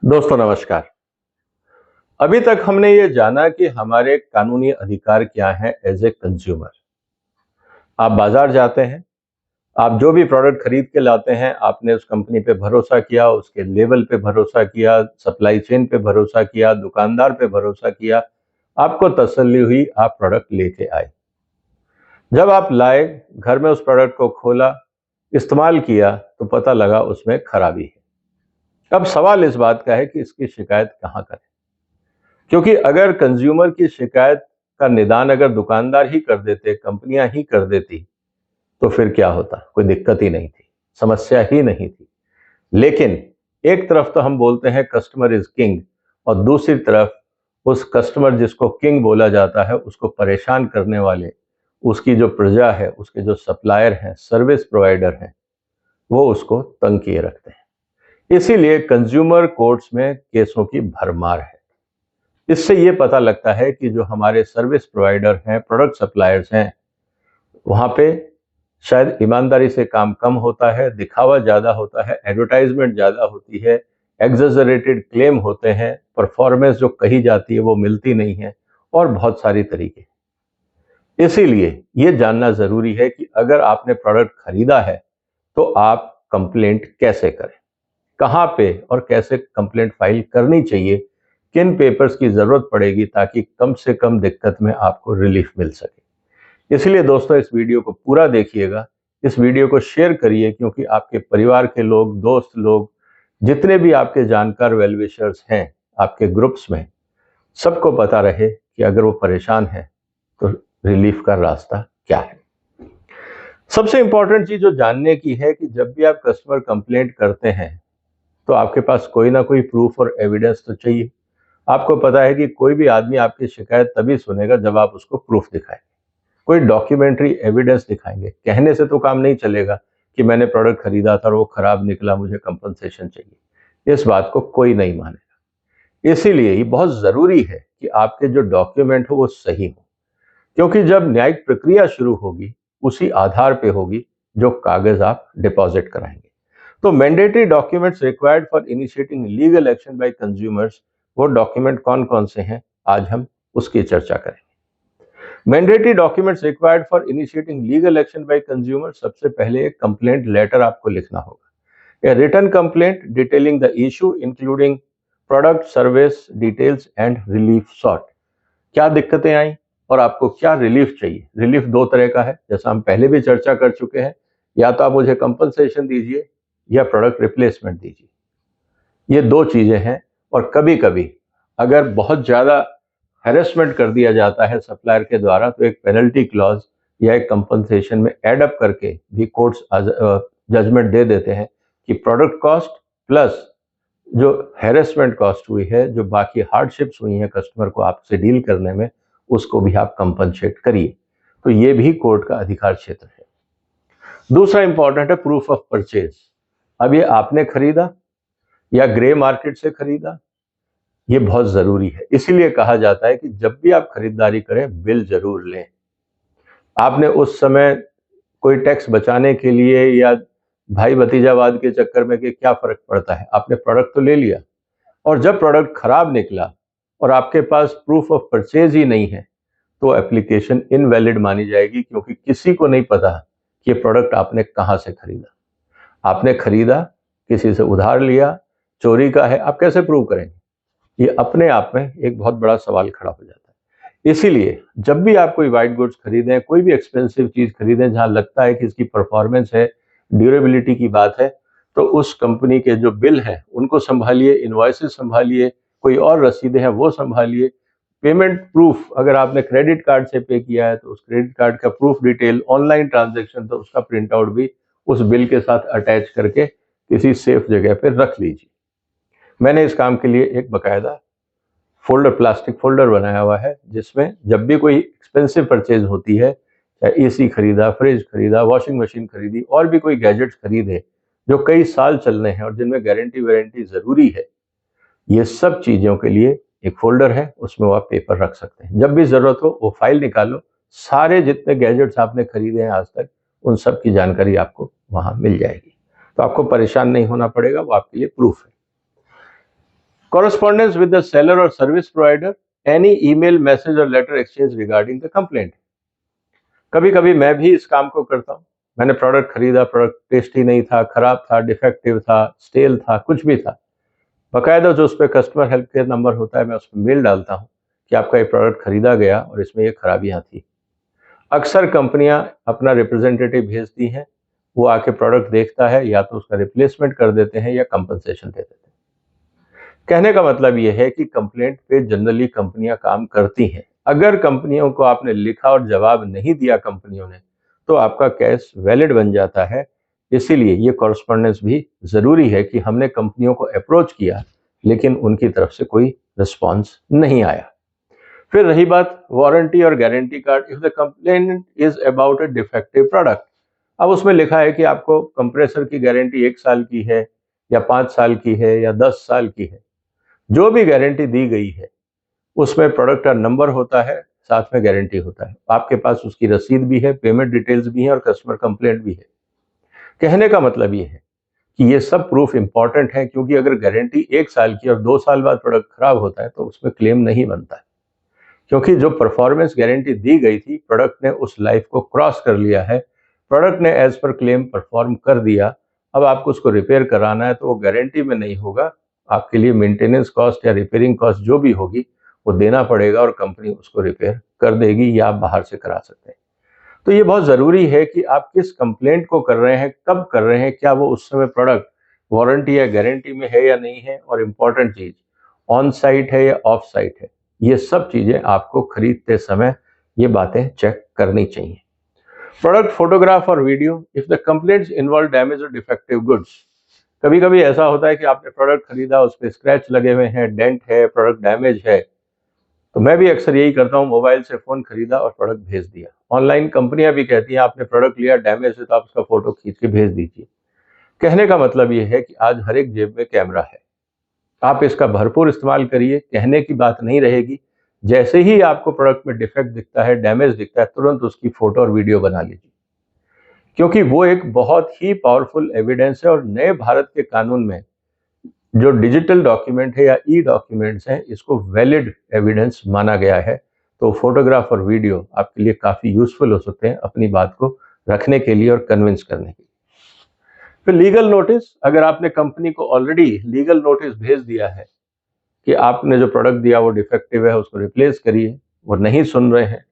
दोस्तों नमस्कार। अभी तक हमने ये जाना कि हमारे कानूनी अधिकार क्या हैं एज ए कंज्यूमर। आप बाजार जाते हैं, आप जो भी प्रोडक्ट खरीद के लाते हैं, आपने उस कंपनी पे भरोसा किया, उसके लेवल पे भरोसा किया, सप्लाई चेन पे भरोसा किया, दुकानदार पे भरोसा किया, आपको तसल्ली हुई, आप प्रोडक्ट लेके आए। जब आप लाए, घर में उस प्रोडक्ट को खोला, इस्तेमाल किया, तो पता लगा उसमें खराबी है। अब सवाल इस बात का है कि इसकी शिकायत कहाँ करें? क्योंकि अगर कंज्यूमर की शिकायत का निदान अगर दुकानदार ही कर देते, कंपनियां ही कर देती, तो फिर क्या होता? कोई दिक्कत ही नहीं थी, समस्या ही नहीं थी। लेकिन एक तरफ तो हम बोलते हैं कस्टमर इज किंग, और दूसरी तरफ उस कस्टमर जिसको किंग बोला जाता है, उसको परेशान करने वाले, उसकी जो प्रजा है, उसके जो सप्लायर हैं, सर्विस प्रोवाइडर हैं, वो उसको तंग किए रखते हैं। इसीलिए कंज्यूमर कोर्ट्स में केसों की भरमार है। इससे ये पता लगता है कि जो हमारे सर्विस प्रोवाइडर हैं, प्रोडक्ट सप्लायर्स हैं, वहाँ पे शायद ईमानदारी से काम कम होता है, दिखावा ज़्यादा होता है, एडवर्टाइजमेंट ज़्यादा होती है, एग्जैजरेटेड क्लेम होते हैं, परफॉर्मेंस जो कही जाती है वो मिलती नहीं है, और बहुत सारी तरीके। इसीलिए ये जानना ज़रूरी है कि अगर आपने प्रोडक्ट खरीदा है तो आप कंप्लेंट कैसे करें, कहाँ पे और कैसे कंप्लेंट फाइल करनी चाहिए, किन पेपर्स की जरूरत पड़ेगी, ताकि कम से कम दिक्कत में आपको रिलीफ मिल सके। इसलिए दोस्तों इस वीडियो को पूरा देखिएगा, इस वीडियो को शेयर करिए, क्योंकि आपके परिवार के लोग, दोस्त लोग, जितने भी आपके जानकार वेल विशर्स हैं आपके ग्रुप्स में, सबको पता रहे कि अगर वो परेशान है तो रिलीफ का रास्ता क्या है। सबसे इंपॉर्टेंट चीज जो जानने की है कि जब भी आप कस्टमर कंप्लेंट करते हैं तो आपके पास कोई ना कोई प्रूफ और एविडेंस तो चाहिए। आपको पता है कि कोई भी आदमी आपकी शिकायत तभी सुनेगा जब आप उसको प्रूफ दिखाएंगे, कोई डॉक्यूमेंट्री एविडेंस दिखाएंगे। कहने से तो काम नहीं चलेगा कि मैंने प्रोडक्ट खरीदा था और वो खराब निकला, मुझे कंपनसेशन चाहिए। इस बात को कोई नहीं मानेगा। इसीलिए ये बहुत जरूरी है कि आपके जो डॉक्यूमेंट हो वो सही हो, क्योंकि जब न्यायिक प्रक्रिया शुरू होगी उसी आधार पे होगी जो कागज आप डिपॉजिट कराएंगे। तो mandatory documents required for initiating legal action by consumers, वो डॉक्यूमेंट कौन कौन से हैं, आज हम उसकी चर्चा करेंगे। Mandatory documents required for initiating legal action by consumer, सबसे पहले एक कंप्लेंट लेटर आपको लिखना होगा। A written complaint detailing the issue including product, service details and relief sought. क्या दिक्कतें आई और आपको क्या रिलीफ चाहिए। रिलीफ दो तरह का है, जैसा हम पहले भी चर्चा कर चुके हैं। या तो आप मुझे कंपनसेशन दीजिए या प्रोडक्ट रिप्लेसमेंट दीजिए, ये दो चीजें हैं। और कभी कभी अगर बहुत ज्यादा हैरेसमेंट कर दिया जाता है सप्लायर के द्वारा, तो एक पेनल्टी क्लॉज या एक कंपनसेशन में एड अप करके भी कोर्ट्स जजमेंट दे देते हैं कि प्रोडक्ट कॉस्ट प्लस जो हैरेसमेंट कॉस्ट हुई है, जो बाकी हार्डशिप्स हुई हैं कस्टमर को आपसे डील करने में, उसको भी आप कंपनसेट करिए। तो ये भी कोर्ट का अधिकार क्षेत्र है। दूसरा इंपॉर्टेंट है प्रूफ ऑफ परचेज। अब ये आपने खरीदा या ग्रे मार्केट से खरीदा, ये बहुत जरूरी है। इसीलिए कहा जाता है कि जब भी आप खरीदारी करें बिल जरूर लें। आपने उस समय कोई टैक्स बचाने के लिए या भाई भतीजावाद के चक्कर में कि क्या फर्क पड़ता है, आपने प्रोडक्ट तो ले लिया, और जब प्रोडक्ट खराब निकला और आपके पास प्रूफ ऑफ परचेज ही नहीं है, तो एप्लीकेशन इनवैलिड मानी जाएगी, क्योंकि किसी को नहीं पता कि प्रोडक्ट आपने कहां से खरीदा। आपने खरीदा, किसी से उधार लिया, चोरी का है, आप कैसे प्रूव करेंगे? ये अपने आप में एक बहुत बड़ा सवाल खड़ा हो जाता है। इसीलिए जब भी आप कोई वाइट गुड्स खरीदें, कोई भी एक्सपेंसिव चीज खरीदें जहां लगता है कि इसकी परफॉर्मेंस है, ड्यूरेबिलिटी की बात है, तो उस कंपनी के जो बिल हैं उनको संभालिए, इनवॉइसेस संभालिए, कोई और रसीदें हैं वो संभालिए। पेमेंट प्रूफ, अगर आपने क्रेडिट कार्ड से पे किया है तो उस क्रेडिट कार्ड का प्रूफ डिटेल, ऑनलाइन ट्रांजैक्शन तो उसका प्रिंट आउट भी उस बिल के साथ अटैच करके किसी सेफ जगह पे रख लीजिए। मैंने इस काम के लिए एक बकायदा फोल्डर, प्लास्टिक फोल्डर बनाया हुआ है, जिसमें जब भी कोई एक्सपेंसिव परचेज होती है, चाहे एसी खरीदा, फ्रिज खरीदा, वॉशिंग मशीन खरीदी, और भी कोई गैजेट्स खरीदे जो कई साल चलने हैं और जिनमें गारंटी वारंटी जरूरी है, ये सब चीजों के लिए एक फोल्डर है, उसमें वो आप पेपर रख सकते हैं। जब भी जरूरत हो वो फाइल निकालो, सारे जितने गैजेट्स आपने खरीदे हैं आज तक, उन सब की जानकारी आपको वहां मिल जाएगी। तो आपको परेशान नहीं होना पड़ेगा, वो आपके लिए प्रूफ है। Correspondence with the seller or service provider, any email, message or letter exchange regarding the complaint. कभी कभी मैं भी इस काम को करता हूँ। मैंने प्रोडक्ट खरीदा, प्रोडक्ट टेस्टी नहीं था, खराब था, डिफेक्टिव था, स्टेल था, कुछ भी था, बकायदा जो उस पर कस्टमर हेल्प केयर नंबर होता है, मैं उस पर मेल डालता हूँ कि आपका ये प्रोडक्ट खरीदा गया और इसमें ये खराबियाँ थी। अक्सर कंपनियां अपना रिप्रेजेंटेटिव भेजती हैं, वो आके प्रोडक्ट देखता है, या तो उसका रिप्लेसमेंट कर देते हैं या कंपनसेशन दे देते हैं। कहने का मतलब ये है कि कंप्लेंट पे जनरली कंपनियां काम करती हैं। अगर कंपनियों को आपने लिखा और जवाब नहीं दिया कंपनियों ने, तो आपका केस वैलिड बन जाता है। इसीलिए ये कॉरेस्पॉन्डेंस भी जरूरी है कि हमने कंपनियों को अप्रोच किया लेकिन उनकी तरफ से कोई रिस्पॉन्स नहीं आया। फिर रही बात वारंटी और guarantee card, if the complaint is about a defective product, अब उसमें लिखा है कि आपको कंप्रेसर की गारंटी 1 साल की है या 5 साल की है या 10 साल की है, जो भी गारंटी दी गई है उसमें प्रोडक्ट का नंबर होता है, साथ में गारंटी होता है, आपके पास उसकी रसीद भी है, पेमेंट डिटेल्स भी है और कस्टमर कंप्लेंट भी है। कहने का मतलब ये है कि ये सब प्रूफ इंपॉर्टेंट है, क्योंकि अगर गारंटी 1 साल की और 2 साल बाद प्रोडक्ट खराब होता है तो उसमें क्लेम नहीं बनता है, क्योंकि जो परफॉर्मेंस गारंटी दी गई थी, प्रोडक्ट ने उस लाइफ को क्रॉस कर लिया है, प्रोडक्ट ने एज पर क्लेम परफॉर्म कर दिया। अब आपको उसको रिपेयर कराना है तो वो गारंटी में नहीं होगा, आपके लिए मेंटेनेंस कॉस्ट या रिपेयरिंग कॉस्ट जो भी होगी वो देना पड़ेगा और कंपनी उसको रिपेयर कर देगी या आप बाहर से करा सकते हैं। तो ये बहुत ज़रूरी है कि आप किस कंप्लेंट को कर रहे हैं, कब कर रहे हैं, क्या वो उस समय प्रोडक्ट वारंटी या गारंटी में है या नहीं है, और इम्पॉर्टेंट चीज़ ऑन साइट है या ऑफ साइट है। ये सब चीज़ें आपको खरीदते समय ये बातें चेक करनी चाहिए। प्रोडक्ट फोटोग्राफ और video, if the complaints involve damage और डिफेक्टिव गुड्स, कभी कभी ऐसा होता है कि आपने प्रोडक्ट खरीदा, उस पर स्क्रैच लगे हुए हैं, डेंट है, प्रोडक्ट डैमेज है, तो मैं भी अक्सर यही करता हूँ, मोबाइल से फ़ोन खरीदा और प्रोडक्ट भेज दिया। ऑनलाइन कंपनियां भी कहती हैं आपने प्रोडक्ट लिया, डैमेज है तो आप उसका फोटो खींच के भेज दीजिए। कहने का मतलब ये है कि आज हर एक जेब में कैमरा है, आप इसका भरपूर इस्तेमाल करिए, कहने की बात नहीं रहेगी। जैसे ही आपको प्रोडक्ट में डिफेक्ट दिखता है, डैमेज दिखता है, तुरंत उसकी फोटो और वीडियो बना लीजिए, क्योंकि वो एक बहुत ही पावरफुल एविडेंस है। और नए भारत के कानून में जो डिजिटल डॉक्यूमेंट है या ई डॉक्यूमेंट्स हैं, इसको वैलिड एविडेंस माना गया है। तो फोटोग्राफ और वीडियो आपके लिए काफ़ी यूजफुल हो सकते हैं अपनी बात को रखने के लिए और कन्विंस करने के लिए। फिर लीगल नोटिस, अगर आपने कंपनी को ऑलरेडी लीगल नोटिस भेज दिया है कि आपने जो प्रोडक्ट दिया वो डिफेक्टिव है, उसको रिप्लेस करिए, वो नहीं सुन रहे हैं,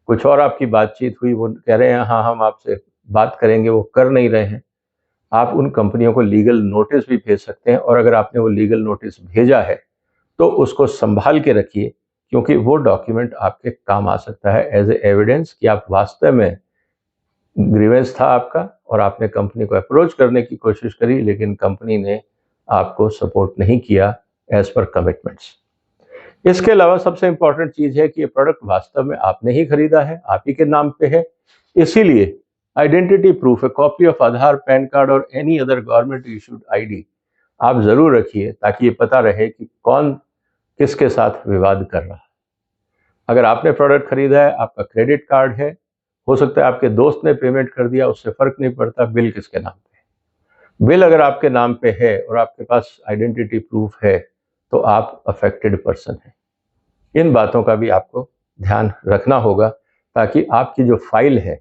कुछ और आपकी बातचीत हुई, वो कह रहे हैं हाँ हम आपसे बात करेंगे, वो कर नहीं रहे हैं, आप उन कंपनियों को लीगल नोटिस भी भेज सकते हैं। और अगर आपने वो लीगल नोटिस भेजा है तो उसको संभाल के रखिए, क्योंकि वो डॉक्यूमेंट आपके काम आ सकता है एज ए एविडेंस कि आप वास्तव में ग्रीवेंस था आपका और आपने कंपनी को अप्रोच करने की कोशिश करी, लेकिन कंपनी ने आपको सपोर्ट नहीं किया एज पर कमिटमेंट्स। इसके अलावा सबसे इंपॉर्टेंट चीज़ है कि ये प्रोडक्ट वास्तव में आपने ही खरीदा है, आप ही के नाम पे है, इसीलिए identity proof, a copy of Aadhaar, PAN card और any other government issued ID आप जरूर रखिए, ताकि ये पता रहे कि कौन किसके साथ विवाद कर रहा है। अगर आपने प्रोडक्ट खरीदा है, आपका क्रेडिट कार्ड है, हो सकता है आपके दोस्त ने पेमेंट कर दिया, उससे फर्क नहीं पड़ता, बिल किसके नाम पे है। बिल अगर आपके नाम पे है और आपके पास आइडेंटिटी प्रूफ है तो आप अफेक्टेड पर्सन हैं। इन बातों का भी आपको ध्यान रखना होगा, ताकि आपकी जो फाइल है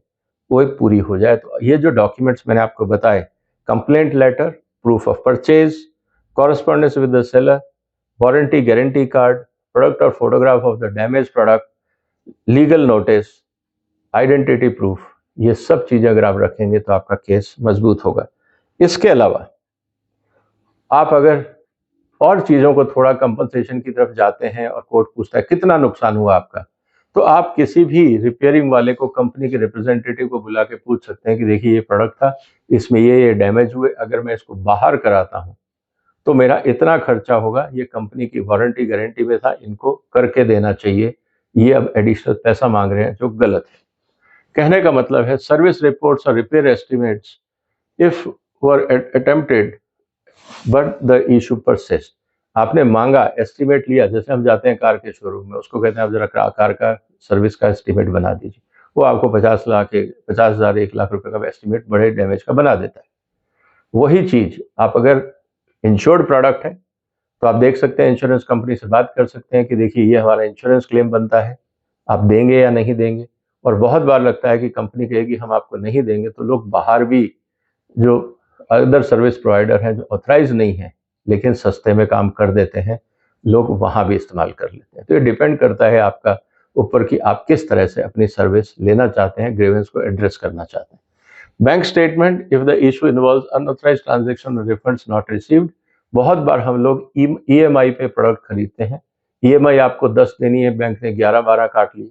वो पूरी हो जाए। तो ये जो डॉक्यूमेंट्स मैंने आपको बताए, complaint letter, proof of purchase, correspondence with the seller, warranty guarantee card, product और photograph of the damage product, legal notice, identity proof, ये सब चीज़ें अगर आप रखेंगे तो आपका केस मजबूत होगा। इसके अलावा आप अगर और चीज़ों को थोड़ा कंपनसेशन की तरफ जाते हैं और कोर्ट पूछता है कितना नुकसान हुआ आपका, तो आप किसी भी रिपेयरिंग वाले को, कंपनी के रिप्रेजेंटेटिव को बुला के पूछ सकते हैं कि देखिए ये प्रोडक्ट था, इसमें ये डैमेज हुए, अगर मैं इसको बाहर कराता हूँ तो मेरा इतना खर्चा होगा, ये कंपनी की वारंटी गारंटी में था, इनको करके देना चाहिए, ये अब एडिशनल पैसा मांग रहे हैं जो गलत है। कहने का मतलब है सर्विस रिपोर्ट्स और repair estimates if were attempted but the issue persist, आपने मांगा, एस्टिमेट लिया, जैसे हम जाते हैं कार के शोरूम में, उसको कहते हैं आप जरा कार का सर्विस का एस्टिमेट बना दीजिए, वो आपको 50,000 1 लाख रुपए का एस्टिमेट बड़े डैमेज का बना देता है। वही चीज आप अगर इंश्योर्ड प्रोडक्ट है तो आप देख सकते हैं, इंश्योरेंस कंपनी से बात कर सकते हैं कि देखिए ये हमारा इंश्योरेंस क्लेम बनता है, आप देंगे या नहीं देंगे। और बहुत बार लगता है कि कंपनी कहेगी हम आपको नहीं देंगे, तो लोग बाहर भी जो अदर सर्विस प्रोवाइडर हैं जो ऑथराइज नहीं है लेकिन सस्ते में काम कर देते हैं, लोग वहां भी इस्तेमाल कर लेते हैं। तो ये डिपेंड करता है आपका ऊपर कि आप किस तरह से अपनी सर्विस लेना चाहते हैं, ग्रीवेंस को एड्रेस करना चाहते हैं। Bank statement, if the issue involves unauthorised transaction और रिफंड्स नॉट रिसीव्ड। बहुत बार हम लोग ईएमआई पे प्रोडक्ट खरीदते हैं, ईएमआई आपको 10 देनी है, बैंक ने 11-12 काट लिए।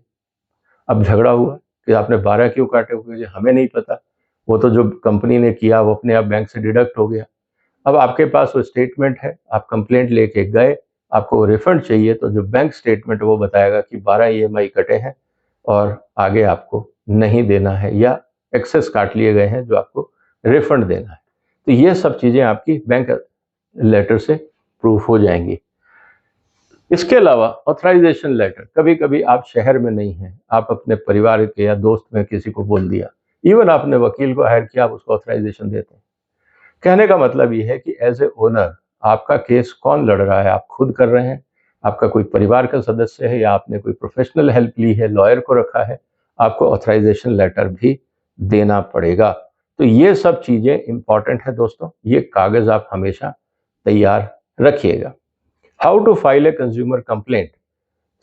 अब झगड़ा हुआ कि आपने 12 क्यों काटे, क्योंकि हमें नहीं पता, वो तो जो कंपनी ने किया वो अपने आप बैंक से डिडक्ट हो गया। अब आपके पास वो स्टेटमेंट है, आप कंप्लेंट लेके गए, आपको रिफंड चाहिए, तो जो बैंक स्टेटमेंट वो बताएगा कि 12 ईएमआई कटे हैं और आगे आपको नहीं देना है, या एक्सेस काट लिए गए हैं जो आपको रिफंड देना है। तो ये सब चीजें आपकी बैंक लेटर से प्रूफ हो जाएंगी। इसके अलावा ऑथराइजेशन लेटर, कभी कभी आप शहर में नहीं हैं, आप अपने परिवार के या दोस्त में किसी को बोल दिया, इवन आपने वकील को हायर किया, आप उसको ऑथराइजेशन देते हैं। कहने का मतलब ये है कि एज ए ओनर आपका केस कौन लड़ रहा है, आप खुद कर रहे हैं, आपका कोई परिवार का सदस्य है, या आपने कोई प्रोफेशनल हेल्प ली है, लॉयर को रखा है, आपको ऑथराइजेशन लेटर भी देना पड़ेगा। तो ये सब चीजें इंपॉर्टेंट है दोस्तों, ये कागज आप हमेशा तैयार रखिएगा। How to file a consumer complaint.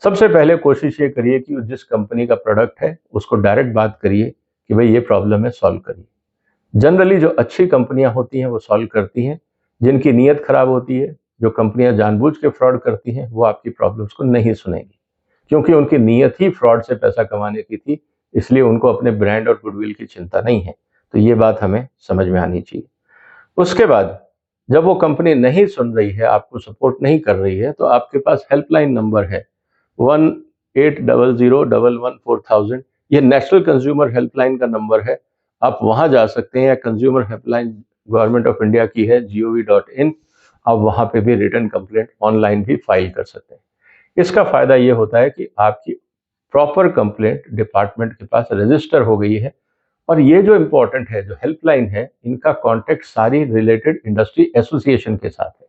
सबसे पहले कोशिश ये करिए कि जिस कंपनी का प्रोडक्ट है उसको डायरेक्ट बात करिए कि भाई ये प्रॉब्लम है, सॉल्व करिए। जनरली जो अच्छी कंपनियां होती हैं वो सॉल्व करती हैं, जिनकी नीयत खराब होती है, जो कंपनियां जानबूझ के फ्रॉड करती हैं, वो आपकी प्रॉब्लम्स को नहीं सुनेंगी, क्योंकि उनकी नीयत ही फ्रॉड से पैसा कमाने की थी, इसलिए उनको अपने ब्रांड और गुडविल की चिंता नहीं है। तो ये बात हमें समझ में आनी चाहिए। उसके बाद जब वो कंपनी नहीं सुन रही है, आपको सपोर्ट नहीं कर रही है, तो आपके पास हेल्पलाइन नंबर है 1800114000। ये नेशनल कंज्यूमर हेल्पलाइन का नंबर है, आप वहां जा सकते हैं, या consumer helpline government of India की है gov.in, आप वहां पे भी रिटर्न कंप्लेंट ऑनलाइन भी फाइल कर सकते हैं। इसका फायदा ये होता है कि आपकी प्रॉपर कंप्लेंट डिपार्टमेंट के पास रजिस्टर हो गई है, और ये जो इम्पोर्टेंट है, जो हेल्पलाइन है, इनका कॉन्टेक्ट सारी रिलेटेड इंडस्ट्री एसोसिएशन के साथ है।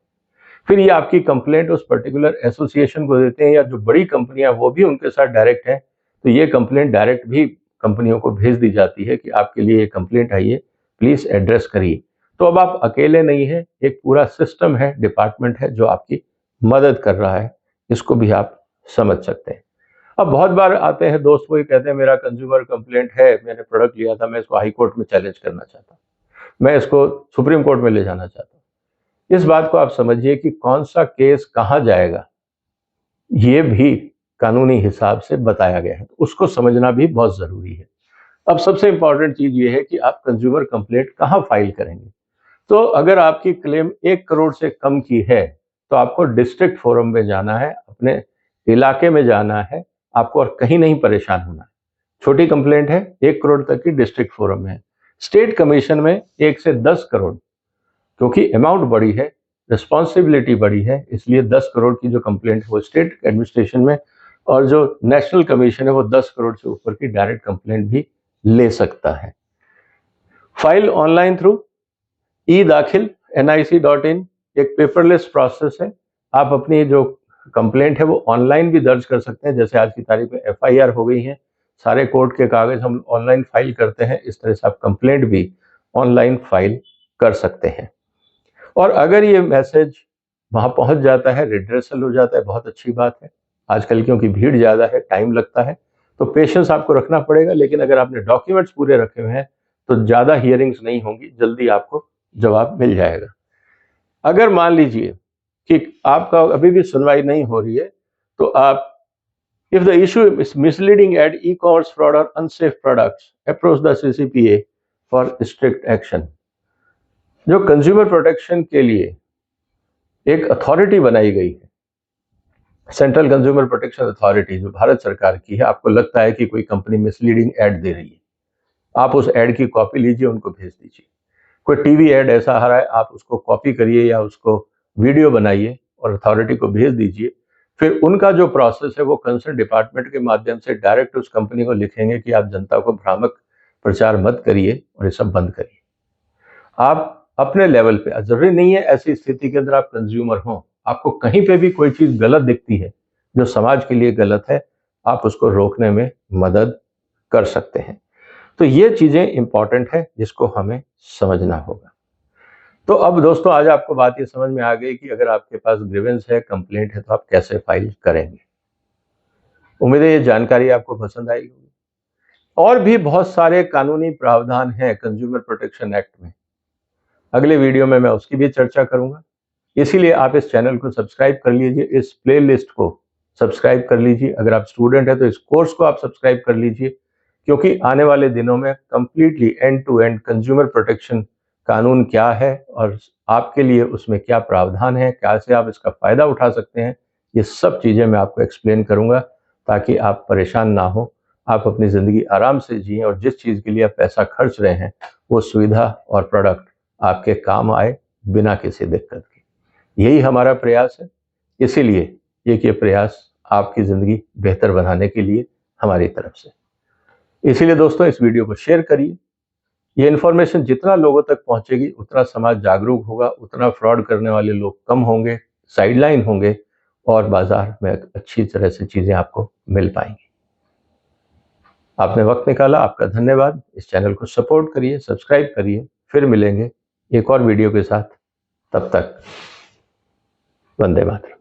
फिर ये आपकी कंप्लेंट उस पर्टिकुलर एसोसिएशन को देते हैं, या जो बड़ी कंपनियां वो भी उनके साथ डायरेक्ट है, तो ये कंप्लेंट डायरेक्ट भी कंपनियों को भेज दी जाती है कि आपके लिए ये कंप्लेंट आई है, प्लीज एड्रेस करिए। तो अब आप अकेले नहीं है, एक पूरा सिस्टम है, डिपार्टमेंट है जो आपकी मदद कर रहा है, इसको भी आप समझ सकते हैं। अब बहुत बार आते हैं दोस्त, वो कहते हैं मेरा कंज्यूमर कंप्लेंट है, मैंने प्रोडक्ट लिया था, मैं इसको हाई कोर्ट में चैलेंज करना चाहता हूँ, मैं इसको सुप्रीम कोर्ट में ले जाना चाहता हूँ। इस बात को आप समझिए कि कौन सा केस कहाँ जाएगा, ये भी कानूनी हिसाब से बताया गया है, तो उसको समझना भी बहुत जरूरी है। अब सबसे इंपॉर्टेंट चीज ये है कि आप कंज्यूमर कंप्लेंट कहाँ फाइल करेंगे। तो अगर आपकी क्लेम 1 करोड़ से कम की है, तो आपको डिस्ट्रिक्ट फोरम में जाना है, अपने इलाके में जाना है, आपको और कहीं नहीं परेशान होना है। छोटी कंप्लेंट है 1 करोड़ तक की, डिस्ट्रिक्ट फोरम में है। स्टेट कमीशन में 1 से 10 करोड़, क्योंकि अमाउंट बड़ी है, रिस्पॉन्सिबिलिटी बड़ी है, इसलिए 10 करोड़ की जो कंप्लेंट है वो स्टेट एडमिनिस्ट्रेशन में, और जो नेशनल कमीशन है वो 10 करोड़ से ऊपर की डायरेक्ट कंप्लेंट भी ले सकता है। फाइल ऑनलाइन थ्रू ई दाखिल nic.in, एक पेपरलेस प्रोसेस है। आप अपनी जो कंप्लेंट है वो ऑनलाइन भी दर्ज कर सकते हैं, जैसे आज की तारीख में FIR हो गई है, सारे कोर्ट के कागज हम ऑनलाइन फाइल करते हैं, इस तरह से आप कंप्लेंट भी ऑनलाइन फाइल कर सकते हैं। और अगर ये मैसेज वहां पहुंच जाता है, रिड्रेसल हो जाता है, बहुत अच्छी बात है। आजकल क्योंकि भीड़ ज्यादा है, टाइम लगता है, तो पेशेंस आपको रखना पड़ेगा, लेकिन अगर आपने डॉक्यूमेंट्स पूरे रखे हुए हैं तो ज्यादा हियरिंग्स नहीं होंगी, जल्दी आपको जवाब मिल जाएगा। अगर मान लीजिए कि आपका अभी भी सुनवाई नहीं हो रही है, तो आप, if the issue is misleading ad e-commerce fraud और unsafe products, approach the CCPA for strict action. जो कंज्यूमर प्रोटेक्शन के लिए एक अथॉरिटी बनाई गई है, सेंट्रल कंज्यूमर प्रोटेक्शन अथॉरिटी, जो भारत सरकार की है, आपको लगता है कि कोई कंपनी मिसलीडिंग एड दे रही है, आप उस एड की कॉपी लीजिए, उनको भेज दीजिए। कोई टीवी एड ऐसा आ रहा है, आप उसको कॉपी करिए या उसको वीडियो बनाइए और अथॉरिटी को भेज दीजिए। फिर उनका जो प्रोसेस है वो कंसर्न डिपार्टमेंट के माध्यम से डायरेक्ट उस कंपनी को लिखेंगे कि आप जनता को भ्रामक प्रचार मत करिए और ये सब बंद करिए। आप अपने लेवल पे, जरूरी नहीं है ऐसी स्थिति के अंदर आप कंज्यूमर हों, आपको कहीं पे भी कोई चीज गलत दिखती है जो समाज के लिए गलत है, आप उसको रोकने में मदद कर सकते हैं। तो ये चीजें इंपॉर्टेंट है जिसको हमें समझना होगा। तो अब दोस्तों आज आपको बात ये समझ में आ गई कि अगर आपके पास ग्रीवेंस है, कंप्लेंट है, तो आप कैसे फाइल करेंगे। उम्मीद है ये जानकारी आपको पसंद आई होगी। और भी बहुत सारे कानूनी प्रावधान हैं कंज्यूमर प्रोटेक्शन एक्ट में, अगले वीडियो में मैं उसकी भी चर्चा करूंगा। इसीलिए आप इस चैनल को सब्सक्राइब कर लीजिए, इस प्लेलिस्ट को सब्सक्राइब कर लीजिए। अगर आप स्टूडेंट हैं तो इस कोर्स को आप सब्सक्राइब कर लीजिए, क्योंकि आने वाले दिनों में completely end to end consumer protection कानून क्या है और आपके लिए उसमें क्या प्रावधान है, कैसे आप इसका फायदा उठा सकते हैं, ये सब चीजें मैं आपको एक्सप्लेन करूंगा ताकि आप परेशान ना हो, आप अपनी जिंदगी आराम से जिएं और जिस चीज के लिए आप पैसा खर्च रहे हैं वो सुविधा और प्रोडक्ट आपके काम आए बिना किसी दिक्कत के। यही हमारा प्रयास है। इसीलिए ये प्रयास आपकी जिंदगी बेहतर बनाने के लिए हमारी तरफ से। इसीलिए दोस्तों इस वीडियो को शेयर करिए। ये इन्फॉर्मेशन जितना लोगों तक पहुंचेगी उतना समाज जागरूक होगा, उतना फ्रॉड करने वाले लोग कम होंगे, साइडलाइन होंगे और बाजार में अच्छी तरह से चीजें आपको मिल पाएंगी। आपने वक्त निकाला, आपका धन्यवाद। इस चैनल को सपोर्ट करिए, सब्सक्राइब करिए। फिर मिलेंगे एक और वीडियो के साथ। तब तक वंदे मातरम।